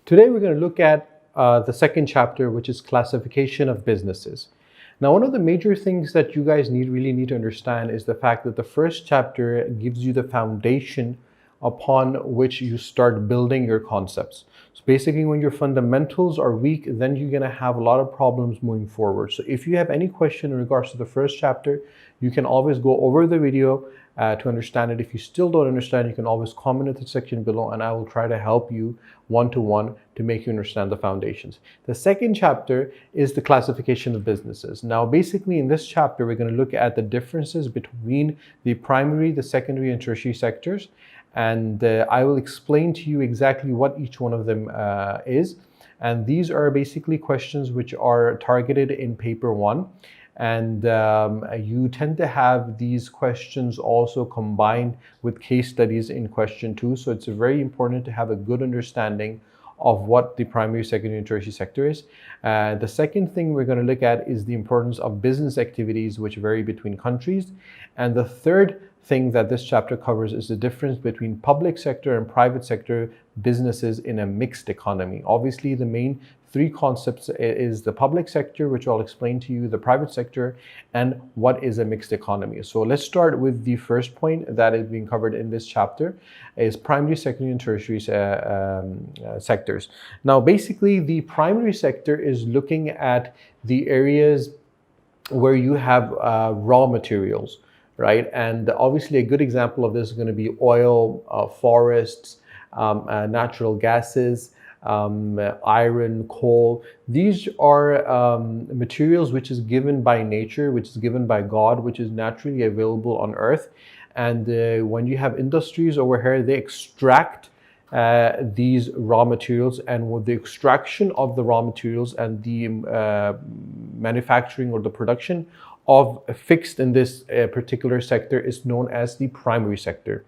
Today we're going to look at the second chapter, which is classification of businesses. Now, one of the major things that you guys really need to understand is the fact that the first chapter gives you the foundation upon which you start building your concepts. So basically, when your fundamentals are weak, then you're going to have a lot of problems moving forward. So if you have any question in regards to the first chapter, you can always go over the video to understand it. If you still don't understand, you can always comment in the section below and I will try to help you one-to-one to make you understand the foundations. The second chapter is the classification of businesses. Now, basically in this chapter, we're going to look at the differences between the primary, the secondary and tertiary sectors. And I will explain to you exactly what each one of them is. And these are basically questions which are targeted in paper 1. And you tend to have these questions also combined with case studies in question 2. So it's very important to have a good understanding of what the primary, secondary, and tertiary sector is. The second thing we're going to look at is the importance of business activities which vary between countries. And the third thing that this chapter covers is the difference between public sector and private sector businesses in a mixed economy. Obviously, the main three concepts is the public sector, which I'll explain to you, the private sector, and what is a mixed economy. So let's start with the first point that is being covered in this chapter, is primary, secondary, and tertiary sectors. Now, basically, the primary sector is looking at the areas where you have raw materials, right? And obviously, a good example of this is going to be oil, forests, natural gases, iron, coal. These are materials which is given by nature, which is given by God, which is naturally available on earth. And when you have industries over here, they extract these raw materials, and with the extraction of the raw materials and the manufacturing or the production of fixed in this particular sector is known as the primary sector.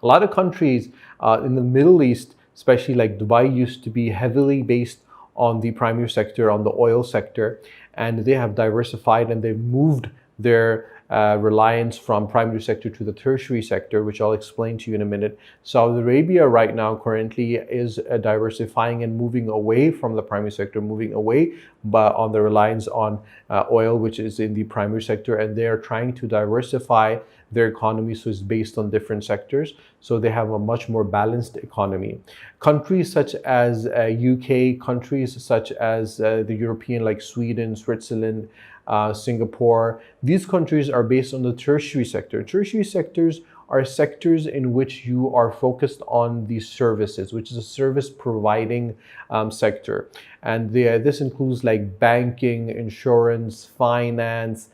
A lot of countries in the Middle East, especially like Dubai, used to be heavily based on the primary sector, on the oil sector, and they have diversified and they've moved their reliance from primary sector to the tertiary sector, which I'll explain to you in a minute. Saudi Arabia right now currently is diversifying and moving away from the primary sector, moving away but on the reliance on oil, which is in the primary sector, and they are trying to diversify their economy so it's based on different sectors, so they have a much more balanced economy. Countries such as UK, countries such as the European like Sweden, Switzerland, Singapore, these countries are based on the tertiary sector. Tertiary sectors are sectors in which you are focused on the services, which is a service providing sector. And this includes like banking, insurance, finance,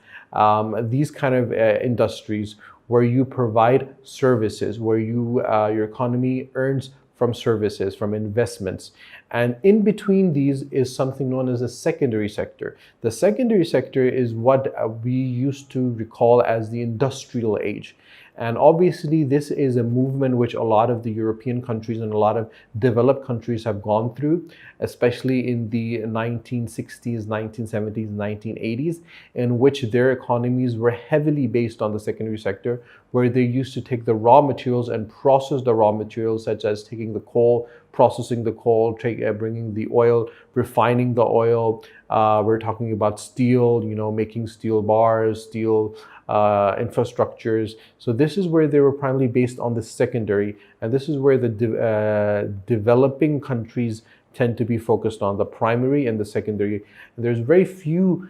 these kind of industries where you provide services, where your economy earns from services, from investments. And in between these is something known as a secondary sector. The secondary sector is what we used to recall as the industrial age. And obviously, this is a movement which a lot of the European countries and a lot of developed countries have gone through, especially in the 1960s, 1970s, 1980s, in which their economies were heavily based on the secondary sector, where they used to take the raw materials and process the raw materials, such as taking the coal, processing the coal, bringing the oil, refining the oil. We're talking about steel, making steel bars, steel infrastructures. So this is where they were primarily based on the secondary, and this is where the developing countries tend to be focused on the primary and the secondary. And there's very few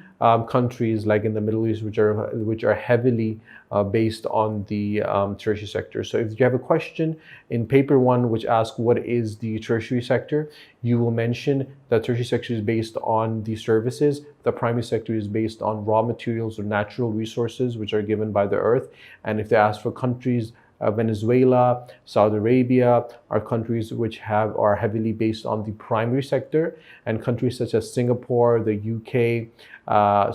countries like in the Middle East which are heavily based on the tertiary sector. So if you have a question in paper 1 which asks what is the tertiary sector, you will mention that tertiary sector is based on the services. The primary sector is based on raw materials or natural resources which are given by the earth. And if they ask for countries, Venezuela, Saudi Arabia are countries which are heavily based on the primary sector, and countries such as Singapore, the UK,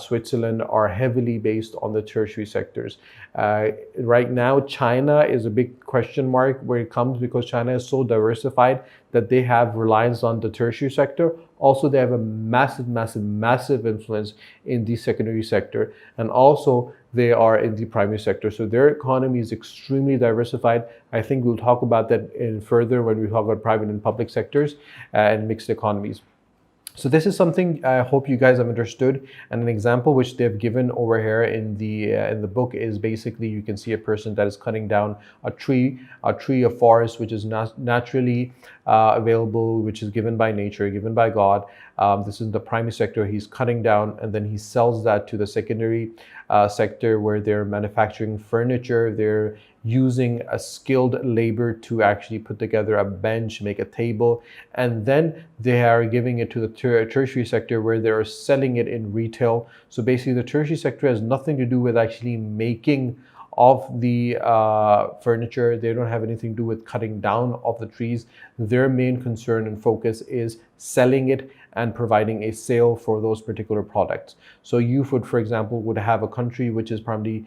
Switzerland are heavily based on the tertiary sectors. Right now, China is a big question mark where it comes, because China is so diversified that they have reliance on the tertiary sector. Also, they have a massive influence in the secondary sector, and also they are in the primary sector. So their economy is extremely diversified. I think we'll talk about that in further when we talk about private and public sectors and mixed economies. So this is something I hope you guys have understood, and an example which they've given over here in the book is basically you can see a person that is cutting down a tree, a forest which is naturally available, which is given by nature, given by God. This is the primary sector. He's cutting down, and then he sells that to the secondary sector where they're manufacturing furniture. They're using a skilled labor to actually put together a bench, make a table, and then they are giving it to the tertiary sector where they're selling it in retail. So basically the tertiary sector has nothing to do with actually making of the furniture. They don't have anything to do with cutting down of the trees. Their main concern and focus is selling it and providing a sale for those particular products. So you would, for example, would have a country which is primarily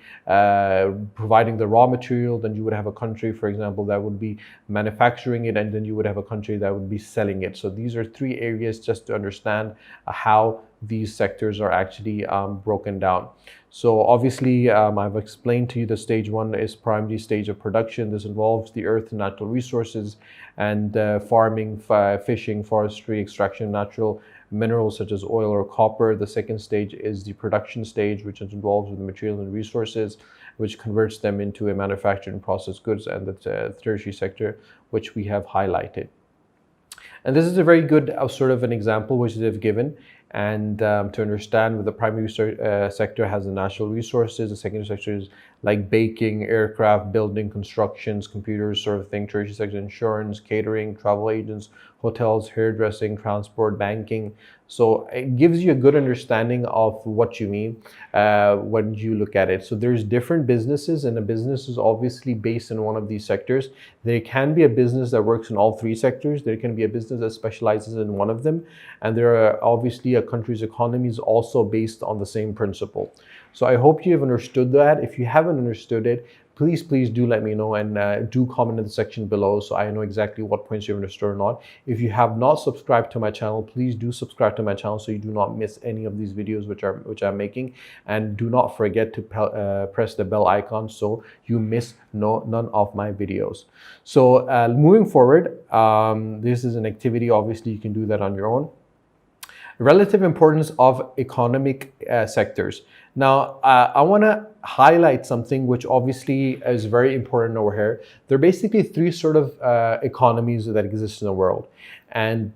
providing the raw material, then you would have a country, for example, that would be manufacturing it, and then you would have a country that would be selling it. So these are three areas just to understand how these sectors are actually broken down. So obviously, I've explained to you the stage one is primary stage of production. This involves the earth and natural resources and farming, fishing, forestry, extraction of natural minerals such as oil or copper. The second stage is the production stage, which is involved with the material and resources, which converts them into a manufactured processed goods, and the tertiary sector, which we have highlighted. And this is a very good sort of an example which they've given. And to understand what the primary sector has the natural resources, the secondary sector is like baking, aircraft, building, constructions, computers, sort of thing. Tertiary sector, insurance, catering, travel agents, hotels, hairdressing, transport, banking. So it gives you a good understanding of what you mean when you look at it. So there's different businesses, and a business is obviously based in one of these sectors. There can be a business that works in all three sectors. There can be a business that specializes in one of them. And there are obviously a country's economy is also based on the same principle. So I hope you have understood that. If you haven't understood it, please do let me know, and do comment in the section below so I know exactly what points you've understood or not. If you have not subscribed to my channel, please do subscribe to my channel so you do not miss any of these videos which I'm making, and do not forget to press the bell icon so you miss none of my videos. So moving forward, this is an activity. Obviously you can do that on your own. Relative importance of economic sectors. Now, I want to highlight something which obviously is very important over here. There are basically three sort of economies that exist in the world, and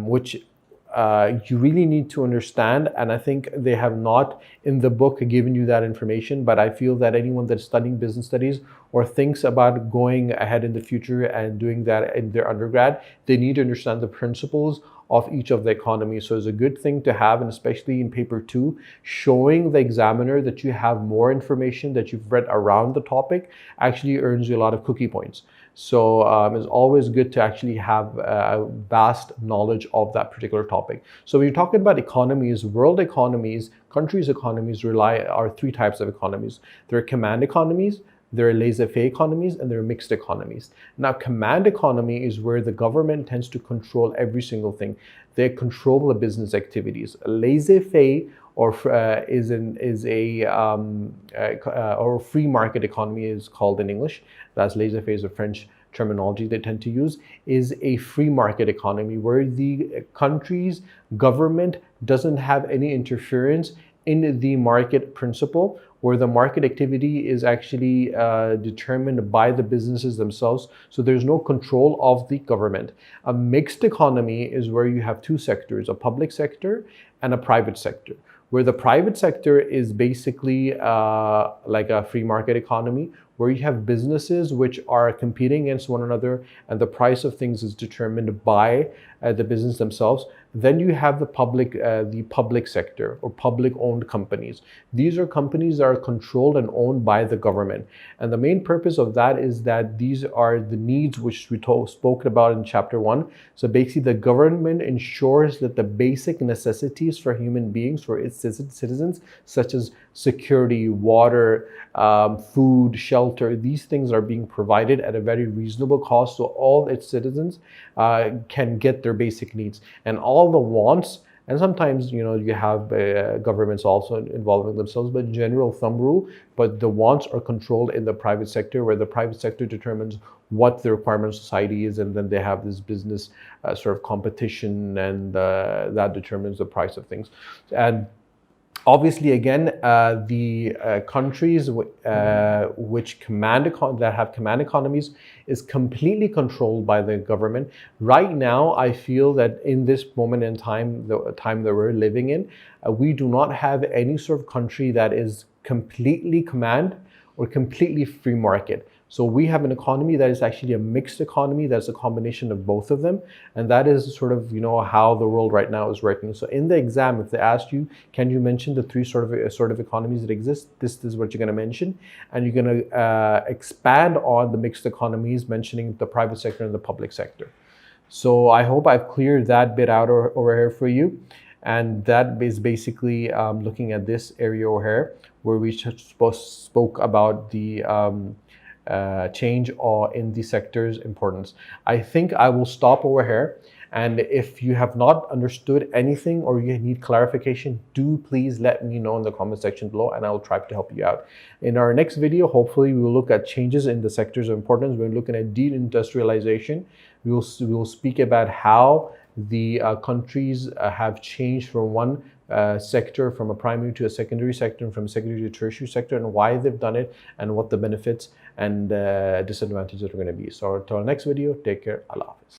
which you really need to understand. And I think they have not in the book given you that information, but I feel that anyone that's studying business studies or thinks about going ahead in the future and doing that in their undergrad, they need to understand the principles of each of the economies. So it's a good thing to have, and especially in paper 2, showing the examiner that you have more information that you've read around the topic actually earns you a lot of cookie points. So it's always good to actually have a vast knowledge of that particular topic. So when you're talking about economies, world economies, countries' economies are three types of economies. There are command economies, there are laissez-faire economies, and there are mixed economies. Now, command economy is where the government tends to control every single thing. They control the business activities. Laissez-faire or or free market economy is called in English. That's laissez-faire is a French terminology they tend to use, is a free market economy where the country's government doesn't have any interference in the market principle, where the market activity is actually determined by the businesses themselves. So there's no control of the government. A mixed economy is where you have two sectors, a public sector and a private sector, where the private sector is basically like a free market economy, where you have businesses which are competing against one another and the price of things is determined by the business themselves. Then you have the public sector or public owned companies. These are companies that are controlled and owned by the government. And the main purpose of that is that these are the needs which we spoke about in chapter 1. So basically the government ensures that the basic necessities for human beings, for its citizens, such as security, water, food, shelter. These things are being provided at a very reasonable cost, so all its citizens can get their basic needs. And all the wants, and sometimes, you know, you have governments also involving themselves, but general thumb rule, but the wants are controlled in the private sector, where the private sector determines what the requirement of society is, and then they have this business sort of competition, and that determines the price of things. And obviously, again, the countries which that have command economies is completely controlled by the government. Right now, I feel that in this moment in time, the time that we're living in, we do not have any sort of country that is completely command or completely free market. So we have an economy that is actually a mixed economy. That's a combination of both of them. And that is sort of, you know, how the world right now is working. So in the exam, if they asked you, can you mention the three sort of economies that exist? This is what you're going to mention. And you're going to expand on the mixed economies, mentioning the private sector and the public sector. So I hope I've cleared that bit out over here for you. And that is basically looking at this area over here, where we spoke about the change in the sector's importance. I think I will stop over here. And if you have not understood anything or you need clarification, do please let me know in the comment section below, and I'll try to help you out. In our next video, hopefully we will look at changes in the sectors of importance. We're looking at deindustrialization. We will speak about how the countries have changed from one sector, from a primary to a secondary sector, and from a secondary to a tertiary sector, and why they've done it, and what the benefits and disadvantages are going to be. So until our next video, take care. Allah Hafiz.